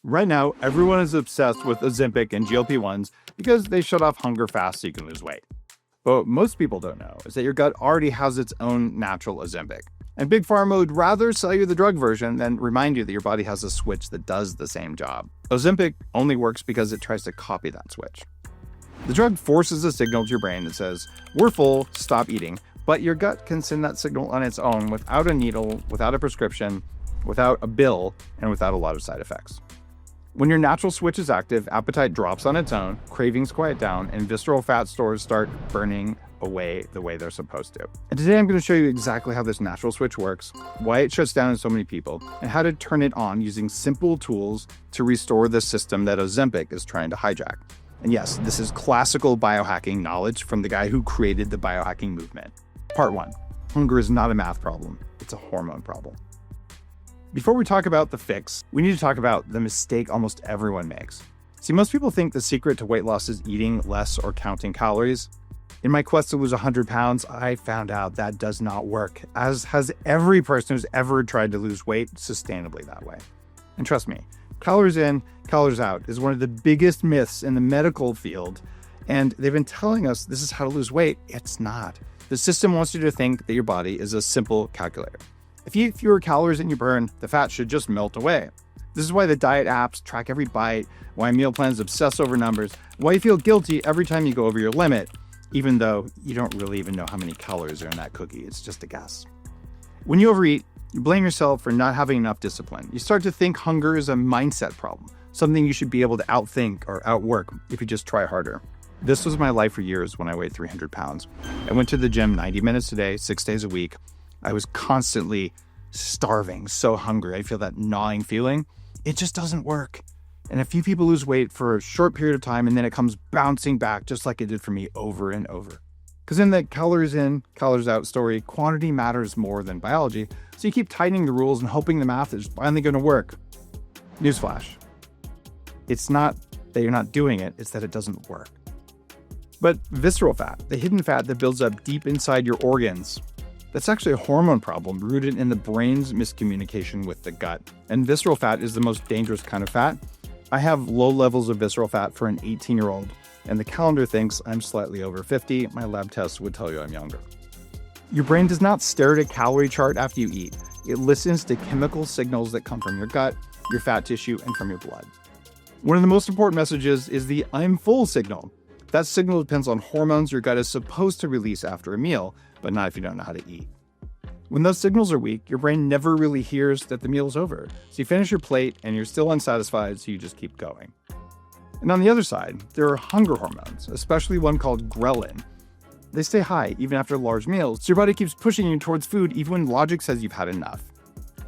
Right now, everyone is obsessed with Ozempic and GLP-1s because they shut off hunger fast so you can lose weight. But what most people don't know is that your gut already has its own natural Ozempic. And Big Pharma would rather sell you the drug version than remind you that your body has a switch that does the same job. Ozempic only works because it tries to copy that switch. The drug forces a signal to your brain that says, "We're full, stop eating." But your gut can send that signal on its own without a needle, without a prescription, without a bill, and without a lot of side effects. When your natural switch is active, appetite drops on its own, cravings quiet down, and visceral fat stores start burning away the way they're supposed to. And today I'm going to show you exactly how this natural switch works, why it shuts down in so many people, and how to turn it on using simple tools to restore the system that Ozempic is trying to hijack. And yes, this is classical biohacking knowledge from the guy who created the biohacking movement. Part 1. Hunger is not a math problem, it's a hormone problem. Before we talk about the fix, we need to talk about the mistake almost everyone makes. See, most people think the secret to weight loss is eating less or counting calories. In my quest to lose 100 pounds, I found out that does not work, as has every person who's ever tried to lose weight sustainably that way. And trust me, calories in, calories out is one of the biggest myths in the medical field, and they've been telling us this is how to lose weight. It's not. The system wants you to think that your body is a simple calculator. If you eat fewer calories than you burn, the fat should just melt away. This is why the diet apps track every bite, why meal plans obsess over numbers, why you feel guilty every time you go over your limit, even though you don't really even know how many calories are in that cookie. It's just a guess. When you overeat, you blame yourself for not having enough discipline. You start to think hunger is a mindset problem, something you should be able to outthink or outwork if you just try harder. This was my life for years when I weighed 300 pounds. I went to the gym 90 minutes a day, 6 days a week. I was constantly starving, so hungry. I feel that gnawing feeling. It just doesn't work. And a few people lose weight for a short period of time and then it comes bouncing back just like it did for me over and over. Because in the calories in, calories out story, quantity matters more than biology. So you keep tightening the rules and hoping the math is finally going to work. Newsflash. It's not that you're not doing it, it's that it doesn't work. But visceral fat, the hidden fat that builds up deep inside your organs, that's actually a hormone problem rooted in the brain's miscommunication with the gut. And visceral fat is the most dangerous kind of fat. I have low levels of visceral fat for an 18-year-old, and the calendar thinks I'm slightly over 50. My lab tests would tell you I'm younger. Your brain does not stare at a calorie chart after you eat. It listens to chemical signals that come from your gut, your fat tissue, and from your blood. One of the most important messages is the "I'm full" signal. That signal depends on hormones your gut is supposed to release after a meal, but not if you don't know how to eat. When those signals are weak, your brain never really hears that the meal's over. So you finish your plate and you're still unsatisfied, so you just keep going. And on the other side, there are hunger hormones, especially one called ghrelin. They stay high even after large meals, so your body keeps pushing you towards food even when logic says you've had enough.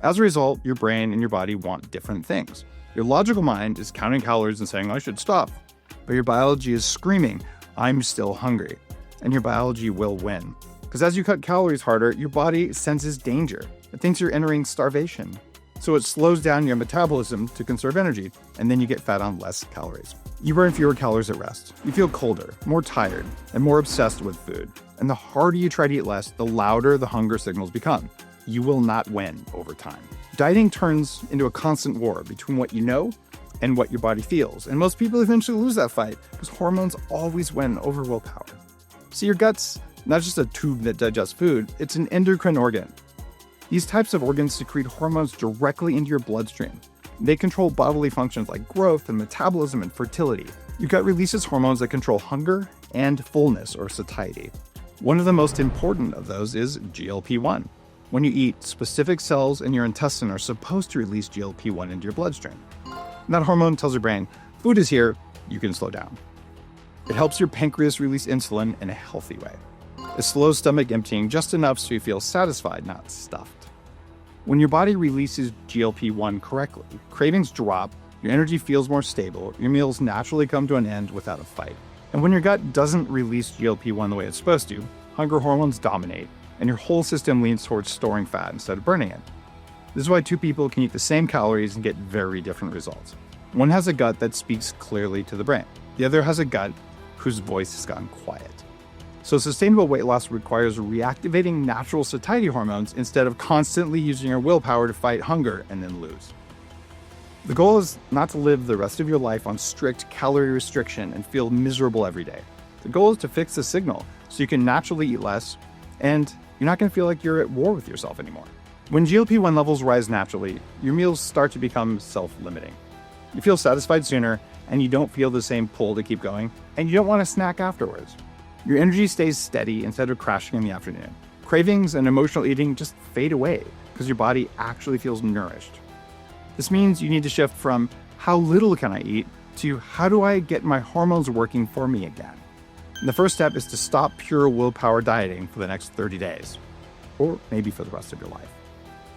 As a result, your brain and your body want different things. Your logical mind is counting calories and saying, "I should stop." But your biology is screaming, "I'm still hungry." And your biology will win. Because as you cut calories harder, your body senses danger. It thinks you're entering starvation. So it slows down your metabolism to conserve energy, and then you get fat on less calories. You burn fewer calories at rest. You feel colder, more tired, and more obsessed with food. And the harder you try to eat less, the louder the hunger signals become. You will not win over time. Dieting turns into a constant war between what you know and what your body feels. And most people eventually lose that fight because hormones always win over willpower. See, your gut's not just a tube that digests food, it's an endocrine organ. These types of organs secrete hormones directly into your bloodstream. They control bodily functions like growth and metabolism and fertility. Your gut releases hormones that control hunger and fullness or satiety. One of the most important of those is GLP-1. When you eat, specific cells in your intestine are supposed to release GLP-1 into your bloodstream. And that hormone tells your brain, food is here, you can slow down. It helps your pancreas release insulin in a healthy way. It slows stomach emptying just enough so you feel satisfied, not stuffed. When your body releases GLP-1 correctly, cravings drop, your energy feels more stable, your meals naturally come to an end without a fight. And when your gut doesn't release GLP-1 the way it's supposed to, hunger hormones dominate, and your whole system leans towards storing fat instead of burning it. This is why two people can eat the same calories and get very different results. One has a gut that speaks clearly to the brain. The other has a gut whose voice has gone quiet. So sustainable weight loss requires reactivating natural satiety hormones instead of constantly using your willpower to fight hunger and then lose. The goal is not to live the rest of your life on strict calorie restriction and feel miserable every day. The goal is to fix the signal so you can naturally eat less and you're not going to feel like you're at war with yourself anymore. When GLP-1 levels rise naturally, your meals start to become self-limiting. You feel satisfied sooner and you don't feel the same pull to keep going, and you don't want to snack afterwards. Your energy stays steady instead of crashing in the afternoon. Cravings and emotional eating just fade away because your body actually feels nourished. This means you need to shift from how little can I eat to how do I get my hormones working for me again. And the first step is to stop pure willpower dieting for the next 30 days, or maybe for the rest of your life.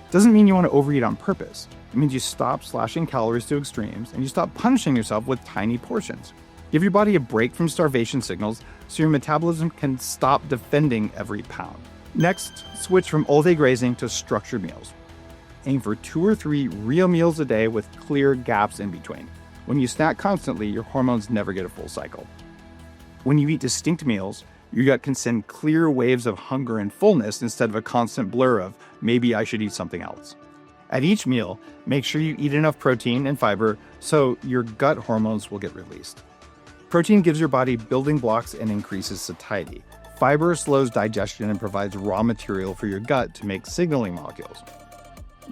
It doesn't mean you want to overeat on purpose. It means you stop slashing calories to extremes and you stop punishing yourself with tiny portions. Give your body a break from starvation signals so your metabolism can stop defending every pound. Next, switch from all-day grazing to structured meals. Aim for 2 or 3 real meals a day with clear gaps in between. When you snack constantly, your hormones never get a full cycle. When you eat distinct meals, your gut can send clear waves of hunger and fullness instead of a constant blur of maybe I should eat something else. At each meal, make sure you eat enough protein and fiber so your gut hormones will get released. Protein gives your body building blocks and increases satiety. Fiber slows digestion and provides raw material for your gut to make signaling molecules.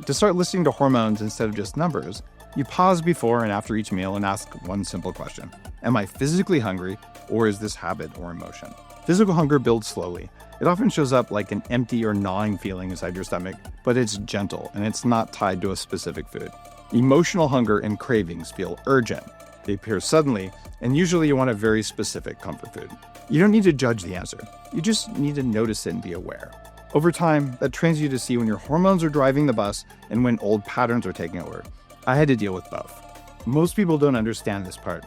To start listening to hormones instead of just numbers, you pause before and after each meal and ask one simple question. Am I physically hungry, or is this habit or emotion? Physical hunger builds slowly. It often shows up like an empty or gnawing feeling inside your stomach, but it's gentle and it's not tied to a specific food. Emotional hunger and cravings feel urgent. They appear suddenly, and usually you want a very specific comfort food. You don't need to judge the answer. You just need to notice it and be aware. Over time, that trains you to see when your hormones are driving the bus and when old patterns are taking over. I had to deal with both. Most people don't understand this part.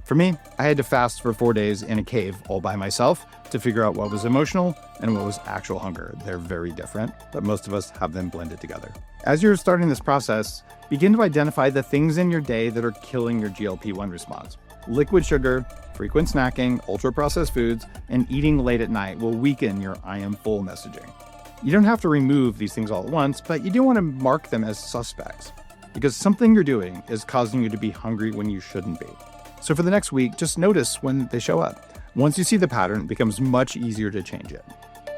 For me, I had to fast for 4 days in a cave all by myself to figure out what was emotional and what was actual hunger. They're very different, but most of us have them blended together. As you're starting this process, begin to identify the things in your day that are killing your GLP-1 response. Liquid sugar, frequent snacking, ultra-processed foods, and eating late at night will weaken your I am full messaging. You don't have to remove these things all at once, but you do want to mark them as suspects, because something you're doing is causing you to be hungry when you shouldn't be. So for the next week, just notice when they show up. Once you see the pattern, it becomes much easier to change it.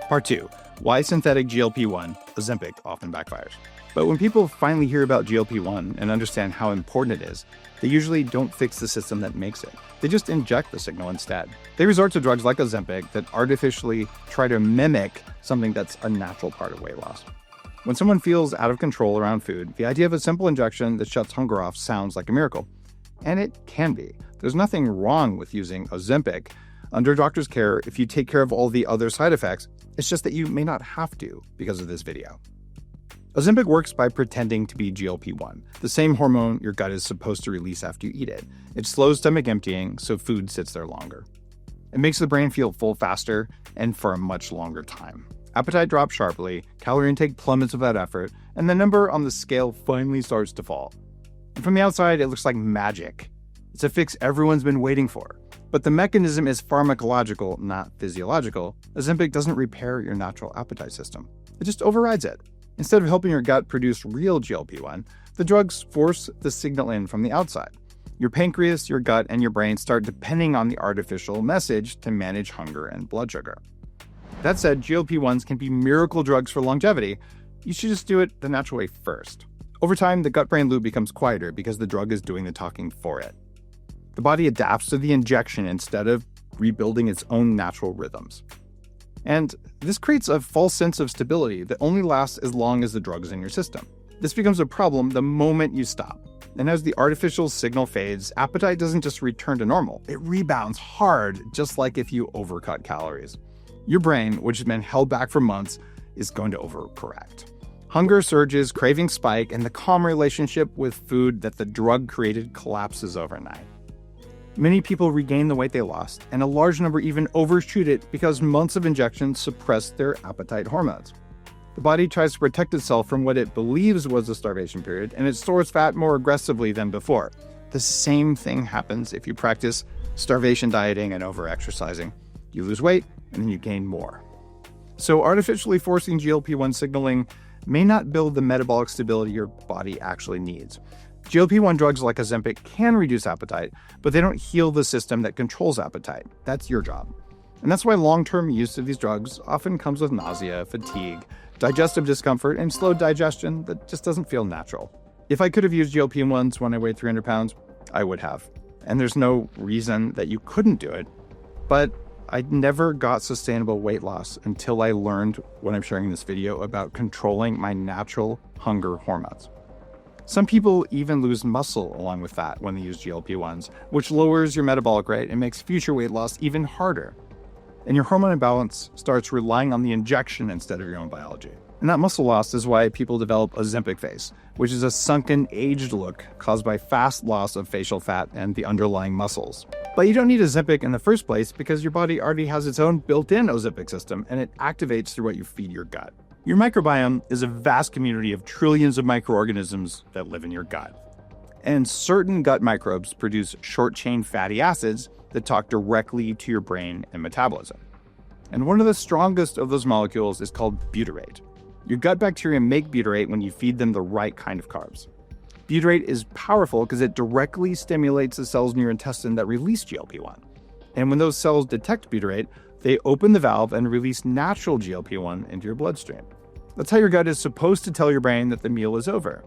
Part 2. Why synthetic GLP-1, Ozempic, often backfires. But when people finally hear about GLP-1 and understand how important it is, they usually don't fix the system that makes it. They just inject the signal instead. They resort to drugs like Ozempic that artificially try to mimic something that's a natural part of weight loss. When someone feels out of control around food, the idea of a simple injection that shuts hunger off sounds like a miracle. And it can be. There's nothing wrong with using Ozempic under a doctor's care if you take care of all the other side effects. It's just that you may not have to because of this video. Ozempic works by pretending to be GLP-1, the same hormone your gut is supposed to release after you eat it. It slows stomach emptying so food sits there longer. It makes the brain feel full faster and for a much longer time. Appetite drops sharply, calorie intake plummets without effort, and the number on the scale finally starts to fall. And from the outside, it looks like magic. It's a fix everyone's been waiting for. But the mechanism is pharmacological, not physiological. Ozempic doesn't repair your natural appetite system. It just overrides it. Instead of helping your gut produce real GLP-1, the drugs force the signal in from the outside. Your pancreas, your gut, and your brain start depending on the artificial message to manage hunger and blood sugar. That said, GLP-1s can be miracle drugs for longevity. You should just do it the natural way first. Over time, the gut-brain loop becomes quieter because the drug is doing the talking for it. The body adapts to the injection instead of rebuilding its own natural rhythms. And this creates a false sense of stability that only lasts as long as the drug is in your system. This becomes a problem the moment you stop. And as the artificial signal fades, appetite doesn't just return to normal. It rebounds hard, just like if you overcut calories. Your brain, which has been held back for months, is going to overcorrect. Hunger surges, cravings spike, and the calm relationship with food that the drug created collapses overnight. Many people regain the weight they lost, and a large number even overshoot it because months of injections suppress their appetite hormones. The body tries to protect itself from what it believes was a starvation period, and it stores fat more aggressively than before. The same thing happens if you practice starvation dieting and overexercising. You lose weight, and then you gain more. So artificially forcing GLP-1 signaling may not build the metabolic stability your body actually needs. GLP-1 drugs like Ozempic can reduce appetite, but they don't heal the system that controls appetite. That's your job. And that's why long-term use of these drugs often comes with nausea, fatigue, digestive discomfort, and slow digestion that just doesn't feel natural. If I could have used GLP-1s when I weighed 300 pounds, I would have. And there's no reason that you couldn't do it. But I never got sustainable weight loss until I learned what I'm sharing in this video about controlling my natural hunger hormones. Some people even lose muscle along with fat when they use GLP-1s, which lowers your metabolic rate and makes future weight loss even harder. And your hormone imbalance starts relying on the injection instead of your own biology. And that muscle loss is why people develop Ozempic face, which is a sunken, aged look caused by fast loss of facial fat and the underlying muscles. But you don't need Ozempic in the first place because your body already has its own built-in Ozempic system, and it activates through what you feed your gut. Your microbiome is a vast community of trillions of microorganisms that live in your gut. And certain gut microbes produce short-chain fatty acids that talk directly to your brain and metabolism. And one of the strongest of those molecules is called butyrate. Your gut bacteria make butyrate when you feed them the right kind of carbs. Butyrate is powerful because it directly stimulates the cells in your intestine that release GLP-1. And when those cells detect butyrate, they open the valve and release natural GLP-1 into your bloodstream. That's how your gut is supposed to tell your brain that the meal is over.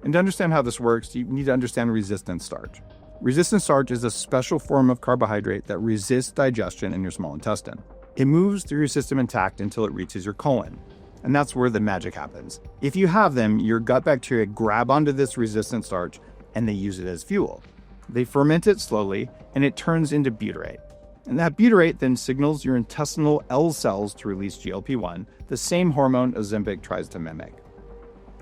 And to understand how this works, you need to understand resistant starch. Resistant starch is a special form of carbohydrate that resists digestion in your small intestine. It moves through your system intact until it reaches your colon. And that's where the magic happens. If you have them, your gut bacteria grab onto this resistant starch and they use it as fuel. They ferment it slowly and it turns into butyrate. And that butyrate then signals your intestinal L cells to release GLP-1, the same hormone Ozempic tries to mimic.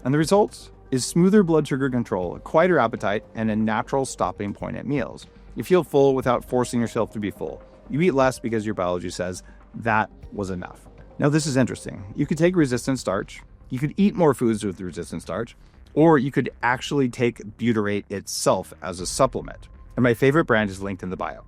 And the result is smoother blood sugar control, a quieter appetite, and a natural stopping point at meals. You feel full without forcing yourself to be full. You eat less because your biology says that was enough. Now this is interesting. You could take resistant starch, you could eat more foods with resistant starch, or you could actually take butyrate itself as a supplement. And my favorite brand is linked in the bio.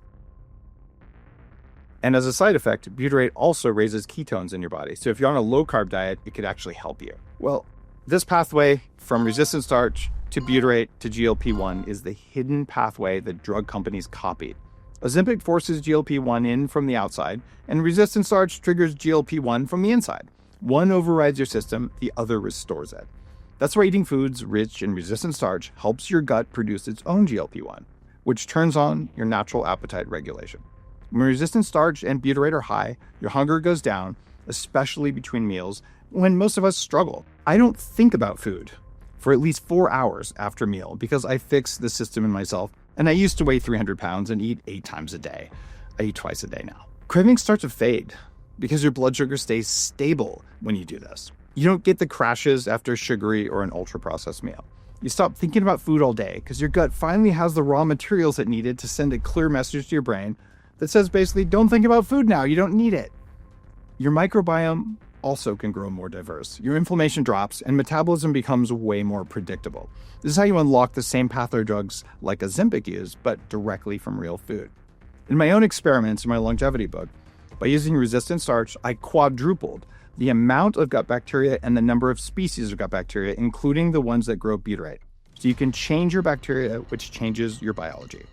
And as a side effect, butyrate also raises ketones in your body. So if you're on a low-carb diet, it could actually help you. Well, this pathway from resistant starch to butyrate to GLP-1 is the hidden pathway that drug companies copied. Ozempic forces GLP-1 in from the outside, and resistant starch triggers GLP-1 from the inside. One overrides your system, the other restores it. That's why eating foods rich in resistant starch helps your gut produce its own GLP-1, which turns on your natural appetite regulation. When resistant starch and butyrate are high, your hunger goes down, especially between meals, when most of us struggle. I don't think about food for at least 4 hours after a meal because I fix the system in myself, and I used to weigh 300 pounds and eat 8 times a day. I eat twice a day now. Cravings start to fade because your blood sugar stays stable when you do this. You don't get the crashes after a sugary or an ultra-processed meal. You stop thinking about food all day because your gut finally has the raw materials it needed to send a clear message to your brain that says basically, don't think about food now, you don't need it. Your microbiome also can grow more diverse. Your inflammation drops and metabolism becomes way more predictable. This is how you unlock the same pathway drugs like Ozempic use, but directly from real food. In my own experiments in my longevity book, by using resistant starch, I quadrupled the amount of gut bacteria and the number of species of gut bacteria, including the ones that grow butyrate. So you can change your bacteria, which changes your biology.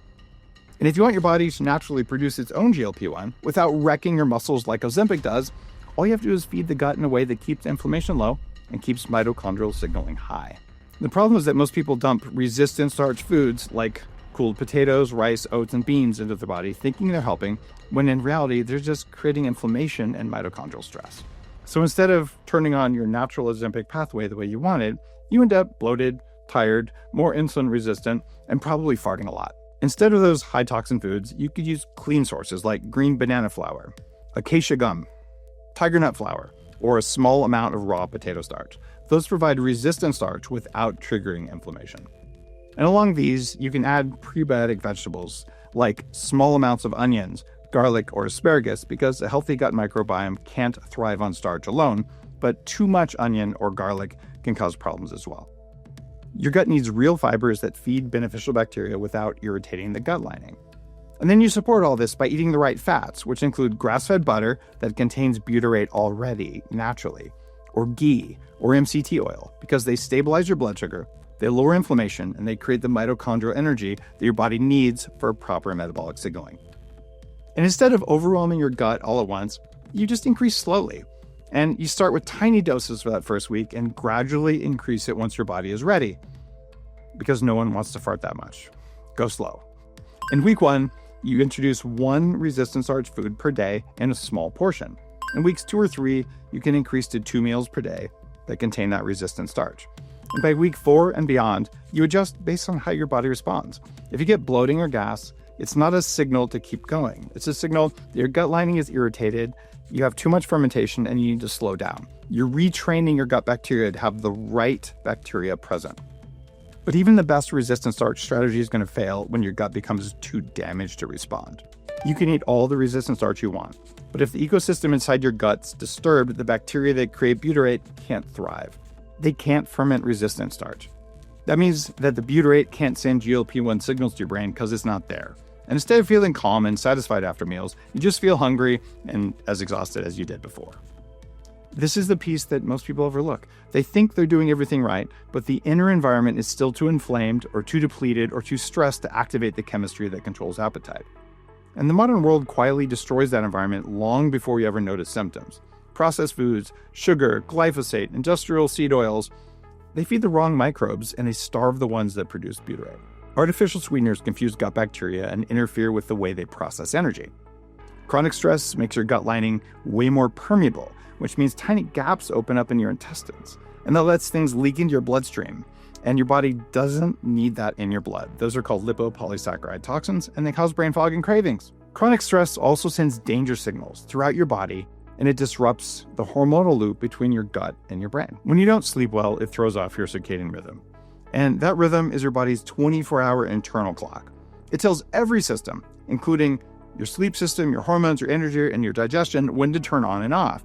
And if you want your body to naturally produce its own GLP-1 without wrecking your muscles like Ozempic does, all you have to do is feed the gut in a way that keeps inflammation low and keeps mitochondrial signaling high. The problem is that most people dump resistant starch foods like cooled potatoes, rice, oats, and beans into their body, thinking they're helping, when in reality, they're just creating inflammation and mitochondrial stress. So instead of turning on your natural Ozempic pathway the way you wanted, you end up bloated, tired, more insulin resistant, and probably farting a lot. Instead of those high toxin foods, you could use clean sources like green banana flour, acacia gum, tiger nut flour, or a small amount of raw potato starch. Those provide resistant starch without triggering inflammation. And along these, you can add prebiotic vegetables like small amounts of onions, garlic, or asparagus because a healthy gut microbiome can't thrive on starch alone, but too much onion or garlic can cause problems as well. Your gut needs real fibers that feed beneficial bacteria without irritating the gut lining. And then you support all this by eating the right fats, which include grass-fed butter that contains butyrate already, naturally, or ghee, or MCT oil, because they stabilize your blood sugar, They lower inflammation and they create the mitochondrial energy that your body needs for proper metabolic signaling. And instead of overwhelming your gut all at once, you just increase slowly. And you start with tiny doses for that first week and gradually increase it once your body is ready. Because no one wants to fart that much. Go slow. In week 1, you introduce 1 resistant starch food per day in a small portion. In weeks 2 or 3, you can increase to 2 meals per day that contain that resistant starch. And by week 4 and beyond, you adjust based on how your body responds. If you get bloating or gas, it's not a signal to keep going. It's a signal that your gut lining is irritated, you have too much fermentation, and you need to slow down. You're retraining your gut bacteria to have the right bacteria present. But even the best resistant starch strategy is going to fail when your gut becomes too damaged to respond. You can eat all the resistant starch you want, but if the ecosystem inside your gut's disturbed, the bacteria that create butyrate can't thrive. They can't ferment resistant starch. That means that the butyrate can't send GLP-1 signals to your brain because it's not there. And instead of feeling calm and satisfied after meals, you just feel hungry and as exhausted as you did before. This is the piece that most people overlook. They think they're doing everything right, but the inner environment is still too inflamed or too depleted or too stressed to activate the chemistry that controls appetite. And the modern world quietly destroys that environment long before you ever notice symptoms. Processed foods, sugar, glyphosate, industrial seed oils, they feed the wrong microbes and they starve the ones that produce butyrate. Artificial sweeteners confuse gut bacteria and interfere with the way they process energy. Chronic stress makes your gut lining way more permeable, which means tiny gaps open up in your intestines, and that lets things leak into your bloodstream. And your body doesn't need that in your blood. Those are called lipopolysaccharide toxins, and they cause brain fog and cravings. Chronic stress also sends danger signals throughout your body, and it disrupts the hormonal loop between your gut and your brain. When you don't sleep well, it throws off your circadian rhythm. And that rhythm is your body's 24-hour internal clock. It tells every system, including your sleep system, your hormones, your energy, and your digestion, when to turn on and off.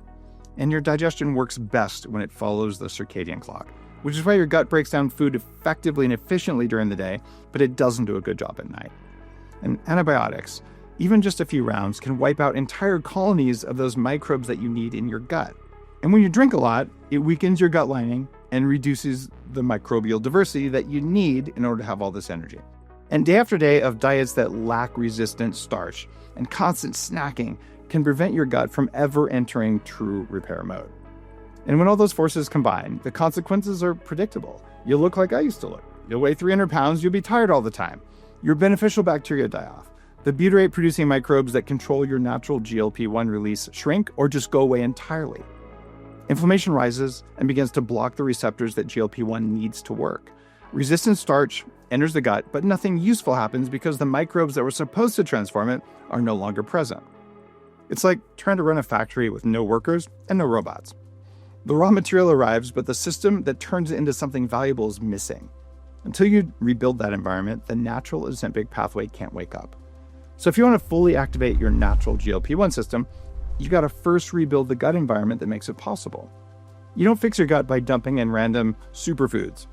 And your digestion works best when it follows the circadian clock, which is why your gut breaks down food effectively and efficiently during the day, but it doesn't do a good job at night. And antibiotics, even just a few rounds, can wipe out entire colonies of those microbes that you need in your gut. And when you drink a lot, it weakens your gut lining and reduces the microbial diversity that you need in order to have all this energy. And day after day of diets that lack resistant starch and constant snacking can prevent your gut from ever entering true repair mode. And when all those forces combine, the consequences are predictable. You'll look like I used to look. You'll weigh 300 pounds, you'll be tired all the time. Your beneficial bacteria die off. The butyrate-producing microbes that control your natural GLP-1 release shrink or just go away entirely. Inflammation rises and begins to block the receptors that GLP-1 needs to work. Resistant starch enters the gut, but nothing useful happens because the microbes that were supposed to transform it are no longer present. It's like trying to run a factory with no workers and no robots. The raw material arrives, but the system that turns it into something valuable is missing. Until you rebuild that environment, the natural Ozempic pathway can't wake up. So if you want to fully activate your natural GLP-1 system, you got to first rebuild the gut environment that makes it possible. You don't fix your gut by dumping in random superfoods.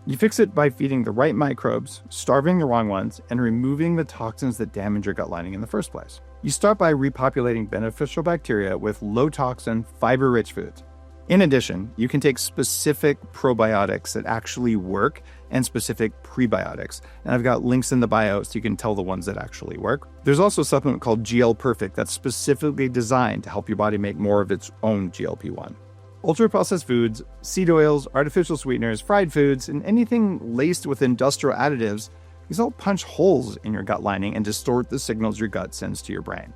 You fix it by feeding the right microbes, starving the wrong ones, and removing the toxins that damage your gut lining in the first place. You start by repopulating beneficial bacteria with low-toxin, fiber-rich foods. In addition, you can take specific probiotics that actually work and specific prebiotics. And I've got links in the bio so you can tell the ones that actually work. There's also a supplement called GL Perfect that's specifically designed to help your body make more of its own GLP-1. Ultra-processed foods, seed oils, artificial sweeteners, fried foods, and anything laced with industrial additives, these all punch holes in your gut lining and distort the signals your gut sends to your brain.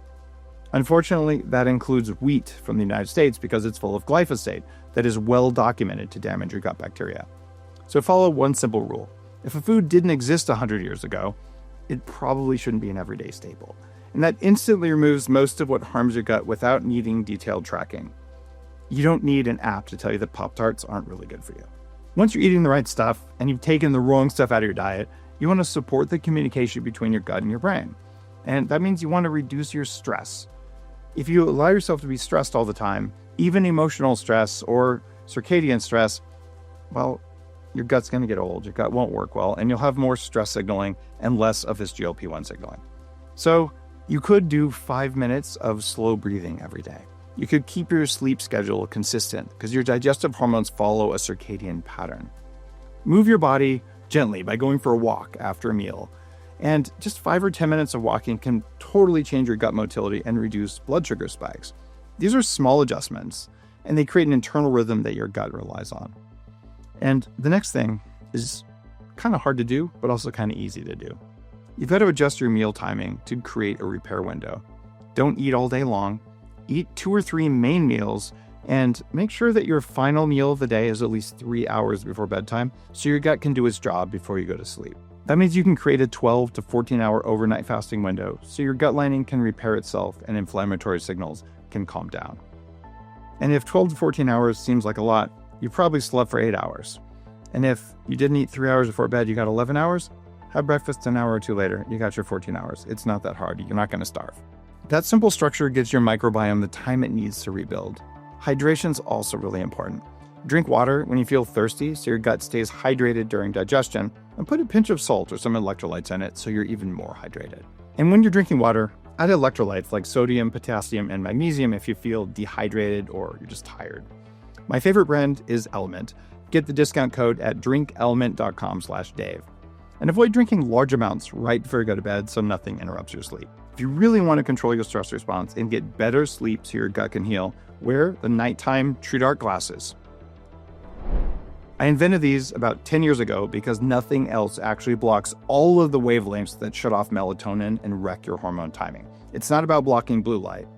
Unfortunately, that includes wheat from the United States because it's full of glyphosate that is well documented to damage your gut bacteria. So follow one simple rule. If a food didn't exist 100 years ago, it probably shouldn't be an everyday staple. And that instantly removes most of what harms your gut without needing detailed tracking. You don't need an app to tell you that Pop-Tarts aren't really good for you. Once you're eating the right stuff and you've taken the wrong stuff out of your diet, you want to support the communication between your gut and your brain. And that means you want to reduce your stress. If you allow yourself to be stressed all the time, even emotional stress or circadian stress, well, your gut's going to get old, your gut won't work well, and you'll have more stress signaling and less of this GLP-1 signaling. So you could do 5 minutes of slow breathing every day. You could keep your sleep schedule consistent because your digestive hormones follow a circadian pattern. Move your body gently by going for a walk after a meal. And just 5 or 10 minutes of walking can totally change your gut motility and reduce blood sugar spikes. These are small adjustments, and they create an internal rhythm that your gut relies on. And the next thing is kind of hard to do, but also kind of easy to do. You've got to adjust your meal timing to create a repair window. Don't eat all day long. Eat 2 or 3 main meals, and make sure that your final meal of the day is at least 3 hours before bedtime so your gut can do its job before you go to sleep. That means you can create a 12 to 14 hour overnight fasting window so your gut lining can repair itself and inflammatory signals can calm down. And if 12 to 14 hours seems like a lot, you probably slept for 8 hours. And if you didn't eat 3 hours before bed, you got 11 hours, have breakfast an hour or 2 later, you got your 14 hours. It's not that hard. You're not going to starve. That simple structure gives your microbiome the time it needs to rebuild. Hydration's also really important. Drink water when you feel thirsty so your gut stays hydrated during digestion, and put a pinch of salt or some electrolytes in it so you're even more hydrated. And when you're drinking water, add electrolytes like sodium, potassium, and magnesium if you feel dehydrated or you're just tired. My favorite brand is Element. Get the discount code at drinkelement.com/Dave. And avoid drinking large amounts right before you go to bed so nothing interrupts your sleep. If you really want to control your stress response and get better sleep so your gut can heal, wear the nighttime True Dark glasses. I invented these about 10 years ago because nothing else actually blocks all of the wavelengths that shut off melatonin and wreck your hormone timing. It's not about blocking blue light.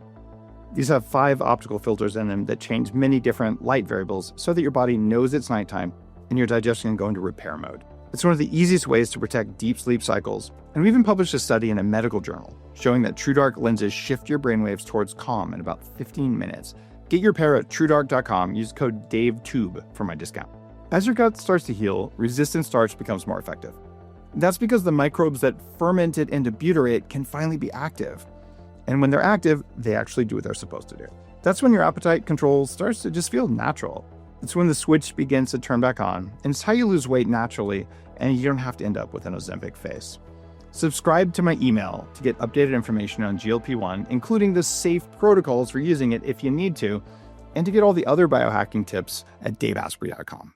These have 5 optical filters in them that change many different light variables so that your body knows it's nighttime and your digestion can go into repair mode. It's one of the easiest ways to protect deep sleep cycles, and we even published a study in a medical journal showing that True Dark lenses shift your brainwaves towards calm in about 15 minutes. Get your pair at TrueDark.com. Use code DAVETUBE for my discount. As your gut starts to heal, resistant starch becomes more effective. That's because the microbes that ferment it into butyrate can finally be active. And when they're active, they actually do what they're supposed to do. That's when your appetite control starts to just feel natural. It's when the switch begins to turn back on, and it's how you lose weight naturally, and you don't have to end up with an Ozempic face. Subscribe to my email to get updated information on GLP-1, including the safe protocols for using it if you need to, and to get all the other biohacking tips at daveasprey.com.